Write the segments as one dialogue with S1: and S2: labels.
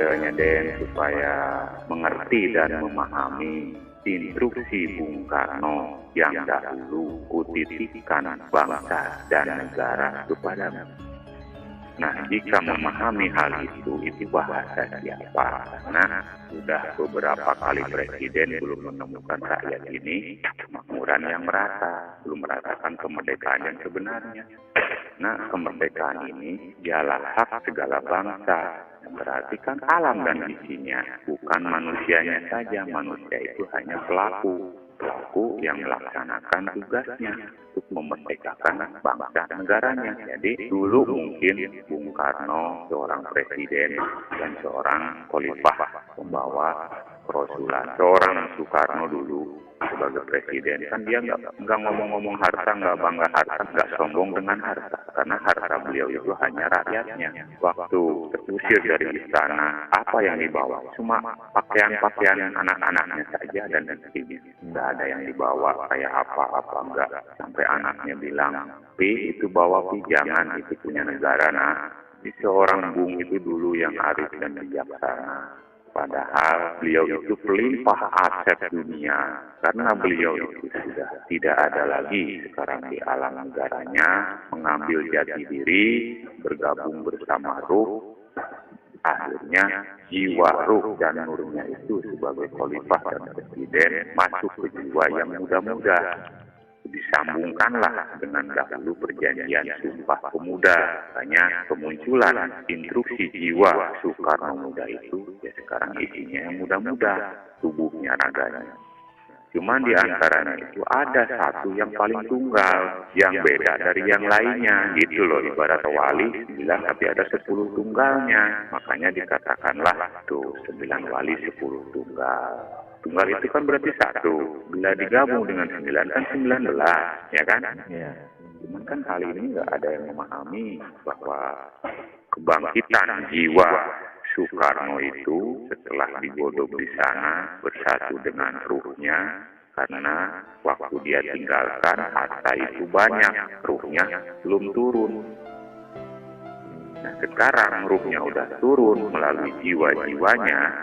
S1: videonya Den supaya mengerti dan memahami instruksi Bung Karno yang dahulu kutitipkan bangsa dan negara kepadamu. Nah, jika memahami hal itu bahasa siapa? Karena sudah beberapa kali presiden belum menemukan rakyat ini kemakmuran yang merata, belum merasakan kemerdekaan yang sebenarnya. Nah, kemerdekaan ini ialah hak segala bangsa. Berarti kan alam dan isinya, bukan manusianya saja. Manusia itu hanya pelaku yang melaksanakan tugasnya untuk memerdekakan bangsa negaranya. Jadi dulu mungkin Bung Karno seorang presiden dan seorang khalifah pembawa kerasulan. Seorang Soekarno dulu sebagai presiden kan dia nggak ngomong-ngomong harta, nggak bangga harta, nggak sombong dengan harta, karena harta beliau itu hanya rakyatnya. Waktu terusir dari istana, apa yang dibawa? Cuma pakaian-pakaian anak-anaknya saja dan sebagainya. Nggak ada yang dibawa kayak apa-apa, enggak. Sampai anaknya bilang, "Pi, itu bawa Pi, jangan, itu punya negara." Nah, di seorang Bung itu dulu yang arif dan bijaksana. Padahal beliau itu pelimpah aset dunia, karena beliau itu sudah tidak ada lagi sekarang di alam negaranya, mengambil jati diri, bergabung bersama ruh. Akhirnya jiwa, ruh, dan nurnya itu sebagai khalifah dan presiden masuk ke jiwa yang muda-muda. Disambungkanlah dengan dahulu perjanjian Sumpah Pemuda. Makanya kemunculan instruksi jiwa Soekarno Muda itu ya sekarang isinya yang muda-muda, tubuhnya, raganya. Cuma di antaranya itu ada satu yang paling tunggal, yang beda dari yang lainnya, gitu loh. Ibarat wali 9 tapi ada 10 tunggalnya. Makanya dikatakanlah tuh 9 wali 10 tunggal. Tunggal itu kan berarti satu. Bila digabung dengan 9 kan 19, ya kan?
S2: Iya.
S1: Cuman kan kali ini nggak ada yang memahami bahwa kebangkitan jiwa Soekarno itu setelah digodok di sana bersatu dengan ruhnya, karena waktu dia tinggalkan harta itu banyak, ruhnya belum turun. Nah, sekarang ruhnya udah turun melalui jiwa-jiwanya,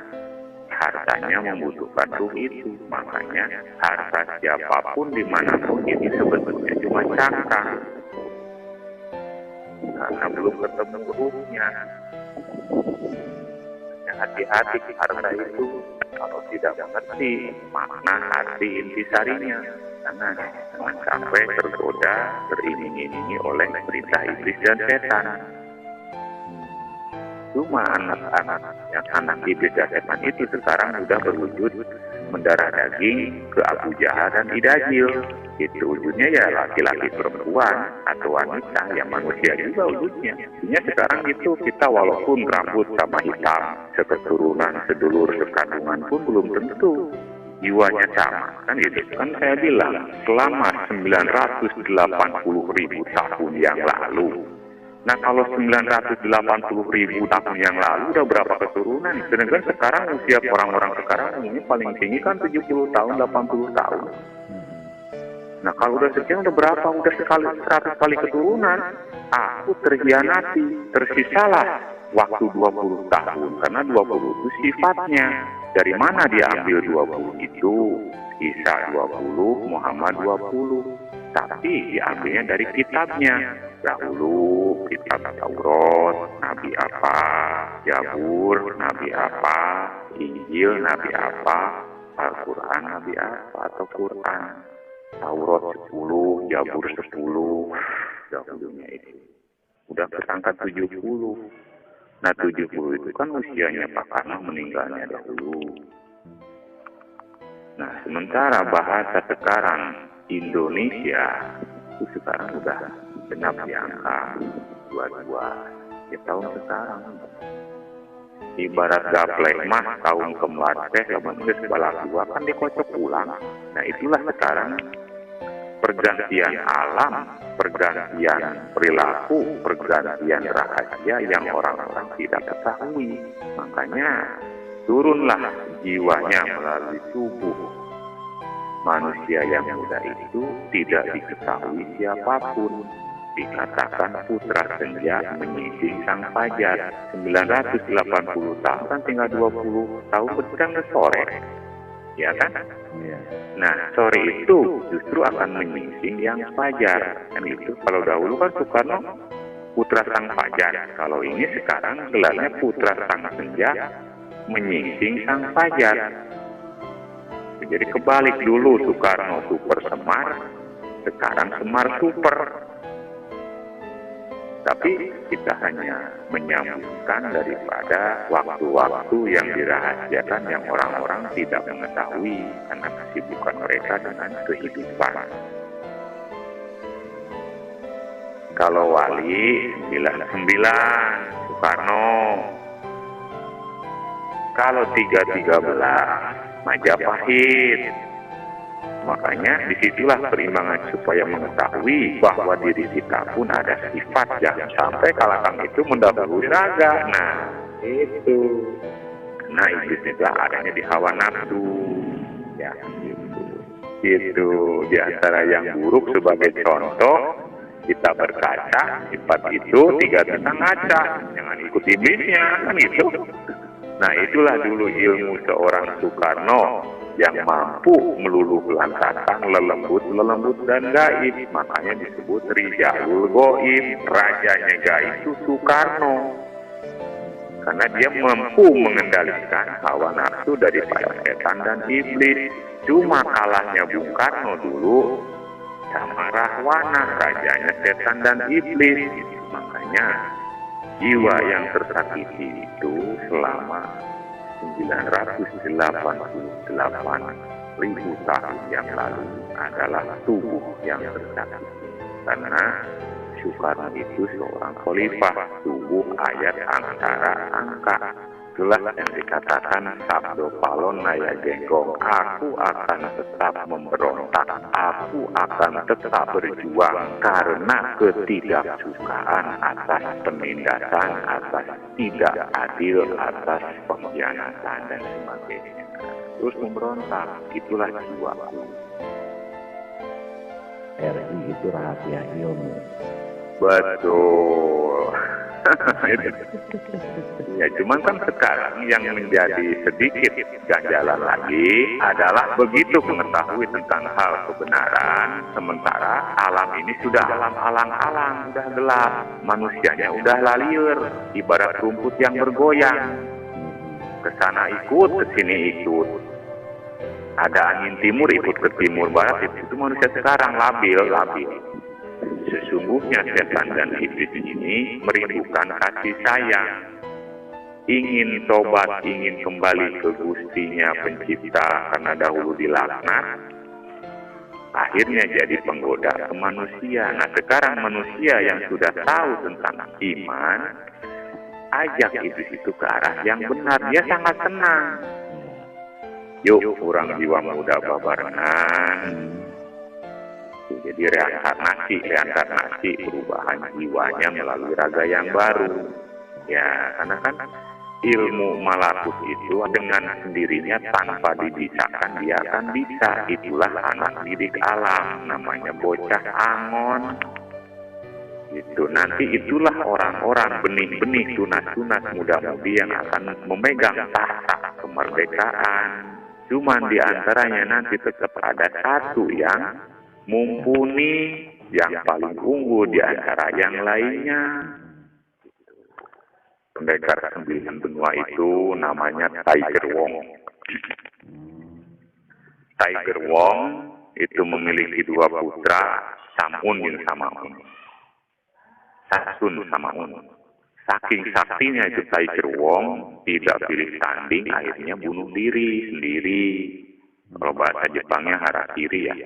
S1: hartanya membutuhkan ruh itu. Makanya harta siapapun dimanapun ini sebetulnya cuma cangkang, karena belum ketemu ruhnya. Hati-hati harta itu kalau tidak mengerti makna arti intisarinya, karena jangan sampai tergoda, teriming-imingi oleh perintah iblis dan setan. Cuma anak iblis dan setan itu sekarang sudah berwujud mendarah daging ke Abu Jahal dan Idajil. Itu wujudnya ya laki-laki, perempuan atau wanita, yang manusia juga wujudnya. Artinya sekarang itu kita walaupun rambut sama hitam, seketurunan, sedulur, sekandungan pun belum tentu jiwanya sama, kan gitu. Kan saya bilang selama 980.000 tahun yang lalu. Nah, kalau 980.000 tahun yang lalu udah berapa keturunan? Sedangkan sekarang usia orang-orang sekarang ini paling tinggi kan 70 tahun, 80 tahun. Nah, kalau udah sekian udah berapa? Udah 100 kali keturunan. Aku terhianati, tersisalah waktu 20 tahun. Karena 20 itu sifatnya. Dari mana dia ambil 20 itu? Isa 20, Muhammad 20. Tapi diambilnya dari kitabnya. Dahulu kitab Taurat, Nabi apa, Zabur, Nabi apa, Injil, Nabi apa, Al-Quran, Nabi apa, atau Quran. Taurat 10, Zabur 10, dahulunya itu. Udah kesangka 70. Nah, 70 itu kan usianya Pak Karno meninggalnya dahulu. Nah, sementara bahasa sekarang Indonesia itu sekarang udah genap di angka 22 ya tahun sekarang. Ibarat gaplek mah tahun kemarin sama balak 2 kan dikocok ulang. Nah, itulah sekarang pergantian alam, pergantian perilaku, pergantian rahasia yang orang-orang tidak ketahui. Makanya turunlah jiwanya melalui tubuh manusia yang muda itu tidak diketahui siapapun. dikatakan putra senja menyising sang fajar. 980 tahun kan tinggal 20 tahun bertambah sore, ya kan?
S2: Iya.
S1: Nah, sore itu justru akan menyising yang fajar. Kan itu kalau dahulu kan Soekarno putra sang fajar. Kalau ini sekarang gelarnya putra sang senja menyising sang fajar. Jadi kebalik, dulu Soekarno super Semar, sekarang Semar super. Tapi kita hanya menyambungkan daripada waktu-waktu yang dirahasiakan yang orang-orang tidak mengetahui karena kesibukan mereka dengan kehidupan. Kalau Wali 99 Soekarno, kalau 313 Majapahit. Makanya disitulah perimbangan supaya mengetahui bahwa diri kita pun ada sifat, jangan sampai kalahkan itu mendahului raga. Nah, itu. Nah, iblis itu adanya di hawa nafsu. Ya, gitu. Itu di antara yang buruk sebagai contoh, kita berkaca, sifat itu 3 kita ngaca, jangan ikut iblisnya, kan gitu. Nah, itulah dulu ilmu seorang Soekarno yang mampu meluluhlantarkan lelembut dan gaib. Makanya disebut Rijalul Goib, rajanya gaib itu Soekarno. Karena dia mampu mengendalikan hawa nafsu daripada setan dan iblis. Cuma kalahnya Bung Karno dulu sama Rahwana, rajanya setan dan iblis. Makanya jiwa yang tersakiti itu selama 988.000 tahun yang lalu adalah tubuh yang tersakiti. Karena Soekarno itu seorang khalifah, tubuh ayat antara angka. Itulah yang dikatakan Sabdo Palon Naya Genggong, aku akan tetap memberontak, aku akan tetap berjuang karena ketidaksukaan atas penindasan, atas tidak adil, atas pengkhianatan dan sebagainya. Terus memberontak, itulah jiwaku.
S2: RI itu rahasia ilmu.
S1: Betul. Ya, cuman kan sekarang yang menjadi sedikit ganjalan lagi adalah begitu mengetahui tentang hal kebenaran, sementara alam ini sudah alam alang-alang, sudah gelap, manusianya udah laliur, ibarat rumput yang bergoyang, kesana ikut, kesini ikut. Ada angin timur ikut ke timur barat, itu manusia sekarang labil. Sesungguhnya setan dan iblis ini merindukan kasih sayang, ingin tobat, ingin kembali ke Gustinya Pencipta karena dahulu dilaknat, akhirnya jadi penggoda ke manusia. Nah, sekarang manusia yang sudah tahu tentang iman, ajak iblis itu ke arah yang benar, dia sangat senang. Yuk, kurang jiwa muda babarengan. Jadi reinkarnasi perubahan jiwanya melalui raga yang baru. Ya, karena kan ilmu malakut itu dengan sendirinya tanpa dibisakan dia akan bisa. Itulah anak didik alam, namanya bocah angon. Itu nanti itulah orang-orang benih-benih tunas-tunas muda-mudi yang akan memegang tahta kemerdekaan. Cuman di antaranya nanti tetap ada satu yang mumpuni, yang paling unggul di antara yang lainnya. Pendekar 9 benua itu namanya Tiger Wong. Tiger Wong itu memiliki 2 putra, Samun dan Samaun. Sasun Samaun. Saking saktinya itu Tiger Wong, tidak pilih tanding, akhirnya bunuh diri sendiri. Kalau bahasa Jepangnya harakiri ya.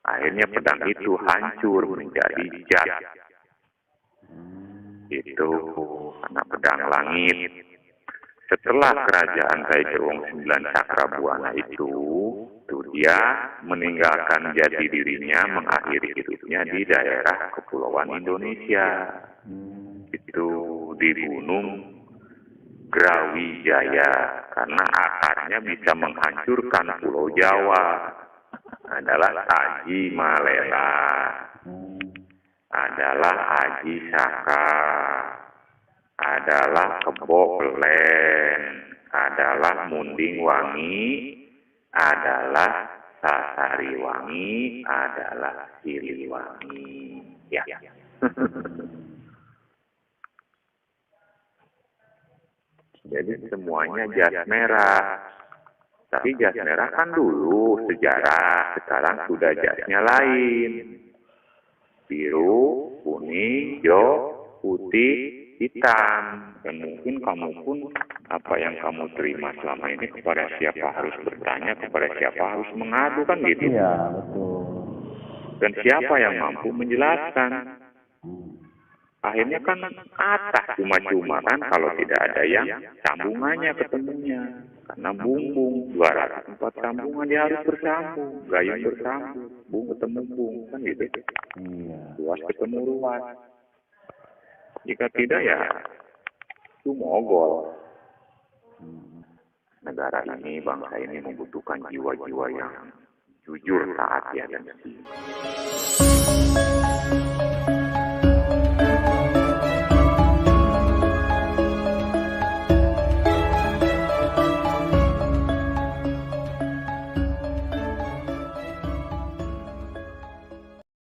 S1: Akhirnya pedang itu hancur menjadi jat. Itu karena pedang langit. Setelah kerajaan Tiger Wong 9 Cakrabuana itu dia meninggalkan jati dirinya, mengakhiri hidupnya di daerah Kepulauan Indonesia. Itu di Gunung Grawijaya, karena akarnya bisa menghancurkan Pulau Jawa. Adalah Taji Malela. adalah Aji Saka, adalah Kebo Pelen, adalah Munding Wangi, adalah Sasari Wangi, adalah Siliwangi. Ya. Jadi semuanya jas merah. Tapi jas merah kan dulu sejarah, sekarang sudah jasnya lain. Biru, kuning, hijau, putih, hitam. Dan mungkin kamu pun apa yang kamu terima selama ini kepada siapa harus bertanya, kepada siapa harus mengadu kan gitu.
S2: Iya, betul.
S1: Dan siapa yang mampu menjelaskan. Akhirnya kan atas cuma-cuma kan kalau tidak ada yang sambungannya ketemunya. Karena bumbung 204 sambungan dia harus bersambung, gayung bersambung, bung ketemu bung kan gitu.
S2: Iya.
S1: Ruas ketemu ruas. Jika tidak ya itu mogol. Negara ini, bangsa ini membutuhkan jiwa-jiwa yang jujur, taat ya dan bersih.